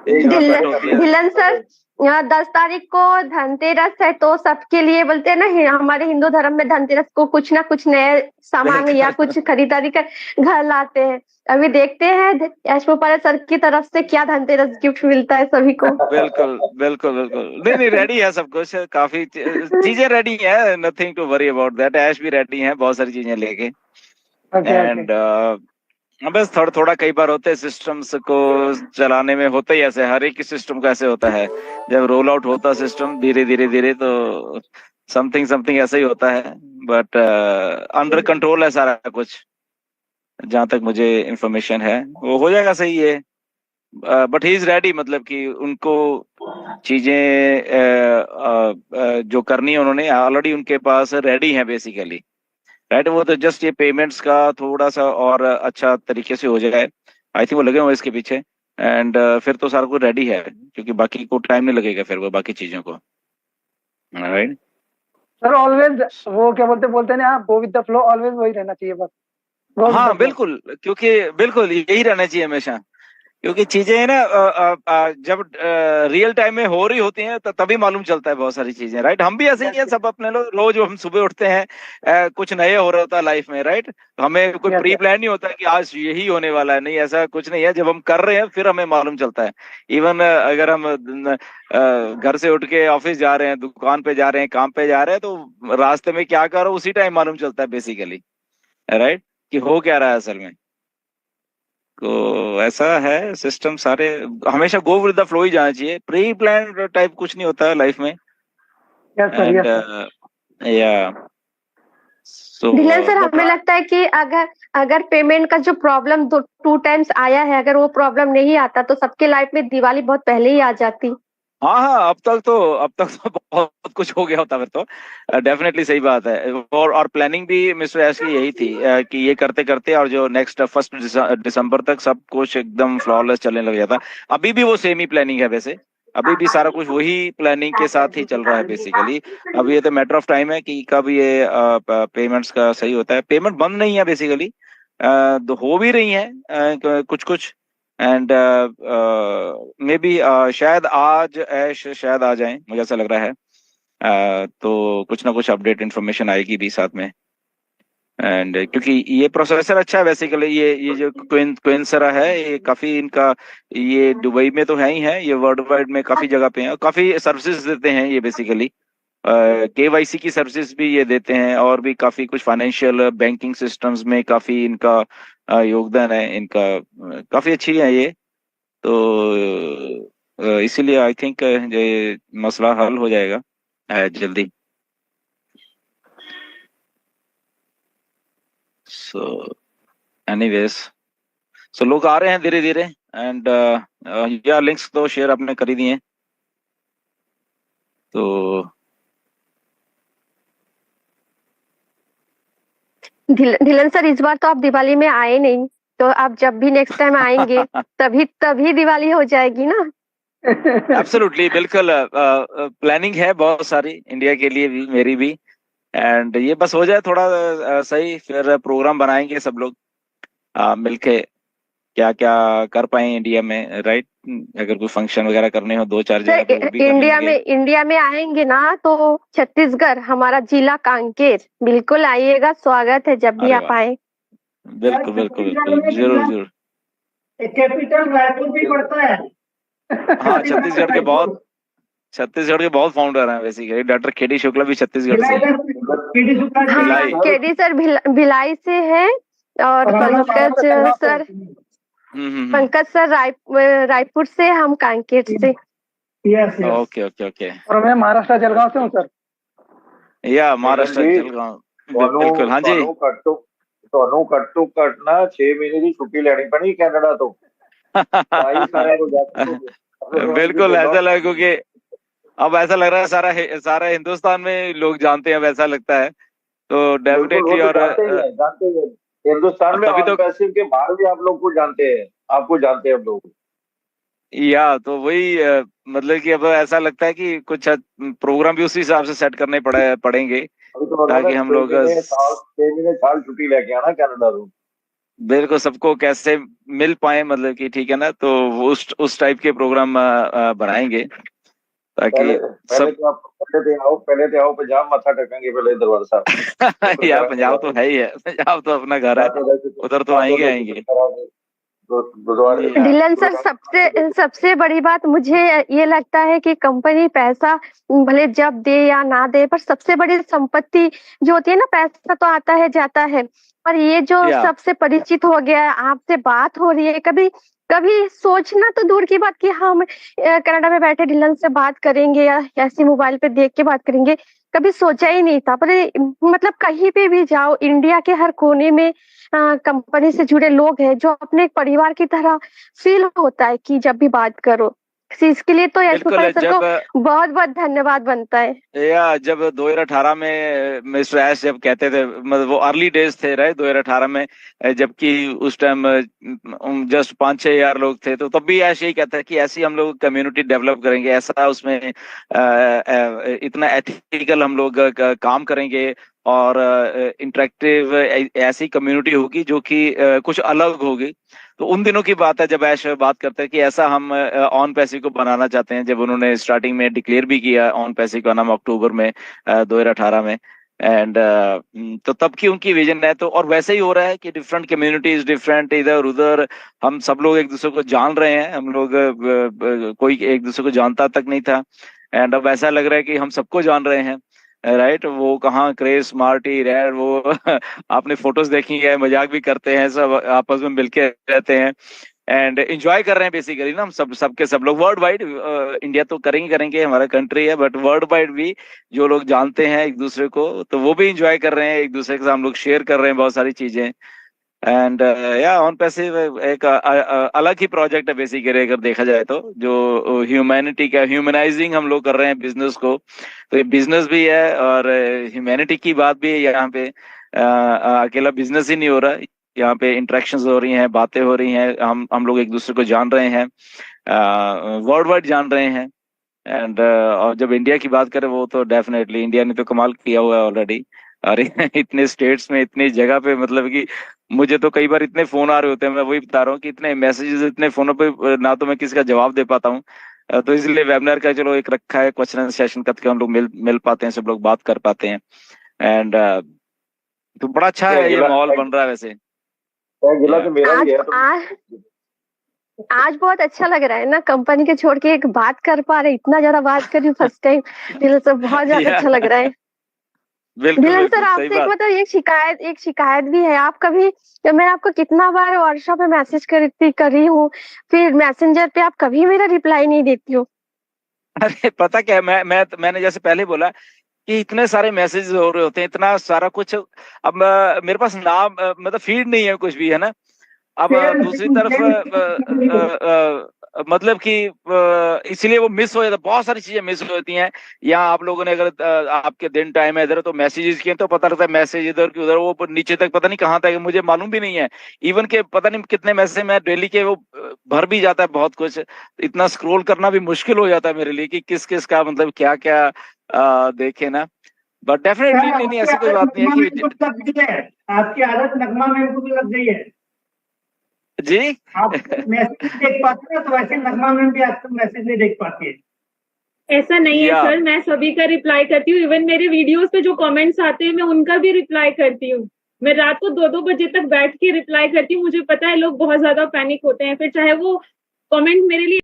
Enjoyment होती है। Dhillon sir, 10 तारीख को धनतेरस है, तो सबके लिए बोलते हैं ना, हमारे हिंदू धर्म में धनतेरस को कुछ ना कुछ नए सामान या कुछ खरीदारी कर घर लाते हैं। अभी देखते हैं यश गोपाल सर की तरफ से क्या धनतेरस गिफ्ट मिलता है सभी को। बिल्कुल बिल्कुल बिल्कुल, नहीं नहीं, रेडी है सब कुछ, काफी चीजें रेडी है, nothing to worry about that. Ash भी रेडी है बहुत सारी चीजें लेके। एंड बस थोड़ा थोड़ा कई बार होते हैं सिस्टम्स को चलाने में, होता ही ऐसे, हर एक सिस्टम का ऐसे होता है, जब रोल आउट होता है सिस्टम धीरे धीरे धीरे, तो समथिंग समथिंग ऐसा ही होता है। बट अंडर कंट्रोल है सारा कुछ, जहां तक मुझे इंफॉर्मेशन है वो हो जाएगा सही है। बट ही इज रेडी, मतलब कि उनको चीजें जो करनी है उन्होंने ऑलरेडी उनके पास रेडी है बेसिकली, राइट। वो तो जस्ट ये पेमेंट्स का थोड़ा सा और अच्छा तरीके से हो जाए, आई थिंक वो लगे हुए इसके पीछे। एंड फिर तो सारा कुछ रेडी है, क्योंकि बाकी को टाइम नहीं लगेगा फिर वो बाकी चीजों को, राइट। सर ऑलवेज वो क्या बोलते बोलते ना, go with the flow, always वही रहना चाहिए बस। हाँ बिल्कुल, क्योंकि बिल्कुल यही रहना चाहिए हमेशा, क्योंकि चीजें ना जब रियल टाइम में हो रही होती हैं तो तभी मालूम चलता है बहुत सारी चीजें, राइट। हम भी ऐसे ही हैं सब अपने लोग, रोज हम सुबह उठते हैं, कुछ नया हो रहा होता है लाइफ में, राइट। हमें कोई प्री प्लान नहीं होता कि आज यही होने वाला है, नहीं, ऐसा कुछ नहीं है। जब हम कर रहे हैं फिर हमें मालूम चलता है। इवन अगर हम घर से उठ के ऑफिस जा रहे हैं, दुकान पे जा रहे हैं, काम पे जा रहे हैं, तो रास्ते में क्या कर रहा हूँ उसी टाइम मालूम चलता है बेसिकली, राइट, कि हो क्या रहा है असल में। तो ऐसा है सिस्टम सारे, हमेशा गो विद द फ्लो ही जाना चाहिए, प्री प्लान टाइप कुछ नहीं होता है लाइफ में। एंड या ढिलन सर, हमें लगता है कि अगर अगर पेमेंट का जो प्रॉब्लम 2 टाइम्स आया है, अगर वो प्रॉब्लम नहीं आता तो सबके लाइफ में दिवाली बहुत पहले ही आ जाती। हाँ हाँ, अब तक तो बहुत कुछ हो गया होता फिर तो, डेफिनेटली सही बात है। और प्लानिंग भी मिस्टर एस की यही थी, कि ये करते करते और जो नेक्स्ट 1 दिसंबर तक सब कुछ एकदम फ्लॉलेस चलने लग जाता। अभी भी वो सेम ही प्लानिंग है वैसे, अभी भी सारा कुछ वही प्लानिंग के साथ ही चल रहा है बेसिकली। अब ये तो मैटर ऑफ टाइम है कि कब ये पेमेंट्स का सही होता है। पेमेंट बंद नहीं है बेसिकली, हो भी रही है कुछ कुछ। एंड मे बी शायद आज ऐश शायद आ जाए, मुझे ऐसा लग रहा है। तो कुछ ना कुछ अपडेट इन्फॉर्मेशन आएगी भी साथ में। एंड क्योंकि ये प्रोसेसर अच्छा है बेसिकली, ये जो क्विंसरा है, ये काफी इनका, ये दुबई में तो है ही है, ये वर्ल्ड वाइड में काफी जगह पे है, काफी सर्विसेज देते हैं ये बेसिकली। केवाईसी की सर्विसेज भी ये देते हैं, और भी काफी कुछ फाइनेंशियल बैंकिंग सिस्टम्स में काफी इनका योगदान है इनका, काफी अच्छी है ये। तो इसीलिए आई थिंक ये मसला हल हो जाएगा जल्दी। सो एनीवेज, सो लोग आ रहे हैं धीरे धीरे। एंड या लिंक्स तो शेयर आपने कर ही दिए, तो ढिलन सर, इस बार तो आप दिवाली में आए नहीं, तो आप जब भी नेक्स्ट टाइम आएंगे तभी तभी दिवाली हो जाएगी ना। एब्सोल्युटली, बिल्कुल। प्लानिंग है बहुत सारी इंडिया के लिए भी, मेरी भी। एंड ये बस हो जाए थोड़ा सही, फिर प्रोग्राम बनाएंगे सब लोग मिलके, क्या क्या कर पाए इंडिया में, राइट। अगर कोई फंक्शन वगैरह करने हो 2-4 जगह पे, वो भी कर लेंगे। इंडिया में आएंगे ना तो छत्तीसगढ़, हमारा जिला कांकेर, बिल्कुल आइएगा, स्वागत है जब भी अरे आप वाह, आए। बिल्कुल बिल्कुल बिल्कुल, जरूर जरूर। कैपिटल रायपुर भी पड़ता है। हाँ, छत्तीसगढ़ के बहुत फाउंडर हैं बेसिकली, डॉक्टर केडी शुक्ला भी छत्तीसगढ़ से हैं। हाँ, केडी सर भिलाई से है, और पंकज सर रायपुर से, हम कांकेर से। Okay okay okay. और मैं महाराष्ट्र जलगांव से हूँ सर। या महाराष्ट्र जलगांव, बिल्कुल। हाँ जी, ਤੁਹਾਨੂੰ ਘੱਟੋ ਘੱਟ ਨਾ 6 ਮਹੀਨੇ ਦੀ ਛੁੱਟੀ ਲੈਣੀ ਪੈਣੀ ਕੈਨੇਡਾ ਤੋਂ। बिल्कुल ऐसा लगा, क्योंकि अब ऐसा लग रहा है सारा हिंदुस्तान में लोग जानते हैं, वैसा लगता है, तो डेफिनेटली। और जानते हैं हिंदुस्तान में, तभी तो पैसिव के बाहर भी आप लोग को जानते हैं, आपको जानते हैं हम लोग। या तो वही मतलब कि अब ऐसा लगता है कि कुछ प्रोग्राम भी उसी हिसाब से सेट करने पड़ेंगे, ताकि हम लोग 6 महीने साल छुट्टी लेके आना कनाडा ਤੋਂ। बिल्कुल सबको कैसे मिल पाए, मतलब कि ठीक है ना, तो वो उस टाइप के प्रोग्राम बनाएंगे ताकि पहले पहले सब तो आप पहले तो आओ पंजाब मत्था टेकेंगे पहले दरबार साहब, फिर यार करेंगे पंजाब तो बात। है ही है, पंजाब तो अपना घर है, उधर तो आएंगे आएंगे। गुरुद्वारे ये डिलन सर, सबसे सबसे बड़ी बात मुझे ये लगता है कि कंपनी पैसा भले जब दे या ना दे, पर सबसे बड़ी संपत्ति जो होती है ना, पैसा तो आता है जाता है, पर ये जो या सबसे परिचित हो गया है, आपसे बात हो रही है, कभी कभी सोचना तो दूर की बात कि हम कनाडा में बैठे डिलन से बात करेंगे या ऐसी मोबाइल पे देख के बात करेंगे, कभी सोचा ही नहीं था। पर मतलब कहीं पे भी जाओ, इंडिया के हर कोने में कंपनी से जुड़े लोग हैं जो अपने एक परिवार की तरह फील होता है कि जब भी बात करो। इसके लिए तो यश बिल्कुल। गोपाल सर को बहुत बहुत धन्यवाद बनता है। जब 2018 में मिस्टर ऐश जब कहते थे, मतलब वो अर्ली डेज थे राइट 2018 में, जबकि उस टाइम जस्ट 5-6 हजार लोग थे, तो तब भी ऐश यही कहता है कि ऐसी हम लोग कम्युनिटी डेवलप करेंगे, ऐसा उसमें इतना एथिकल हम लोग काम करेंगे, और इंटरेक्टिव ऐसी कम्युनिटी होगी जो कि कुछ अलग होगी। तो उन दिनों की बात है जब ऐश बात करते हैं कि ऐसा हम ऑन पैसिव को बनाना चाहते हैं, जब उन्होंने स्टार्टिंग में डिक्लेयर भी किया ऑन पैसिव का नाम अक्टूबर में 2018 में। एंड तो तब की उनकी विजन है, तो और वैसे ही हो रहा है कि डिफरेंट कम्युनिटीज, डिफरेंट इधर उधर, हम सब लोग एक दूसरे को जान रहे हैं। हम लोग कोई एक दूसरे को जानता तक नहीं था, एंड अब ऐसा लग रहा है कि हम सबको जान रहे हैं राइट। वो कहाँ क्रेस मार्टी रैड वो आपने फोटोज देखी है, मजाक भी करते हैं, सब आपस में मिलके रहते हैं एंड एंजॉय कर रहे हैं बेसिकली ना। हम सबके सब लोग वर्ल्ड वाइड, इंडिया तो करेंगे करेंगे, हमारा कंट्री है, बट वर्ल्ड वाइड भी जो लोग जानते हैं एक दूसरे को, तो वो भी एंजॉय कर रहे हैं एक दूसरे के साथ। हम लोग शेयर कर रहे हैं बहुत सारी चीजें, एंड या ऑन पैसिव एक अलग ही प्रोजेक्ट है बेसिकली अगर देखा जाए तो, जो ह्यूमैनिटी का ह्यूमनाइजिंग हम लोग कर रहे हैं बिजनेस को। तो ये बिजनेस भी है और ह्यूमैनिटी की बात भी है यहाँ पे। अकेला बिजनेस ही नहीं हो रहा, यहाँ पे इंटरेक्शंस हो रही हैं, बातें हो रही हैं, हम लोग एक दूसरे को जान रहे हैं, वर्ल्ड वाइड जान रहे हैं। एंड और जब इंडिया की बात करें, वो तो डेफिनेटली इंडिया ने तो कमाल किया हुआ है ऑलरेडी। और इतने स्टेट्स में, इतनी जगह पे, मतलब कि मुझे तो कई बार इतने फोन आ रहे होते हैं, मैं वही बता रहा हूँ कि इतने मैसेजेस, इतने फोनों पे ना तो मैं किसी का जवाब दे पाता हूँ। तो इसलिए वेबिनार का चलो एक रखा है, क्वेश्चन सेशन करके हम लोग मिल पाते हैं, सब लोग बात कर पाते हैं। एंड तो बड़ा अच्छा है, ये माहौल बन रहा है वैसे। गिला तो मेरा भी है तो आज बहुत अच्छा लग रहा है ना, कंपनी के छोड़ के एक बात कर पा रहे, इतना ज्यादा बात कर रही हूँ फर्स्ट टाइम, दिल से बहुत ज्यादा अच्छा लग रहा है। बिल्कुल दिलन सर, बिल्कुल सही आपसे एक बात। मतलब एक शिकायत भी है। आप कभी, मैं आपको कितना बार व्हाट्सएप पे मैसेज कर रही हूँ, फिर मैसेंजर पे आप कभी मेरा रिप्लाई नहीं देती हो। अरे पता क्या है, मैंने जैसे पहले बोला कि इतने सारे मैसेज हो रहे होते हैं, इतना सारा कुछ। अब मेरे पास नाम मतलब फीड नहीं है कुछ भी, है ना। अब दूसरी तरफ मतलब कि इसीलिए वो मिस हो जाता, बहुत सारी चीजें मिस हो जाती हैं। या आप लोगों ने अगर आपके दिन टाइम है इधर, तो मैसेजेस किए तो पता लगता है मैसेज इधर की उधर, वो नीचे तक पता नहीं कहाँ तक है, मुझे मालूम भी नहीं है इवन के, पता नहीं कितने मैसेज मैं डेली के, वो भर भी जाता है बहुत कुछ। इतना स्क्रॉल करना भी मुश्किल हो जाता है मेरे लिए कि किस किस का मतलब क्या क्या देखे ना। बट डेफिनेटली नहीं नहीं, ऐसी कोई बात नहीं है कि आपकी आदत नगमा मेरे को भी लग गई है। जी आप मैसेज नहीं देख पाते ना, तो वैसे नगमा में भी आपको मैसेज नहीं देख पाती है। ऐसा नहीं है सर, मैं सभी का रिप्लाई करती हूँ, इवन मेरे वीडियोस पे जो कमेंट्स आते हैं मैं उनका भी रिप्लाई करती हूँ। मैं रात को 2-2 बजे तक बैठ के रिप्लाई करती हूँ। मुझे पता है लोग बहुत ज्यादा पैनिक होते हैं, फिर चाहे वो कमेंट मेरे लिए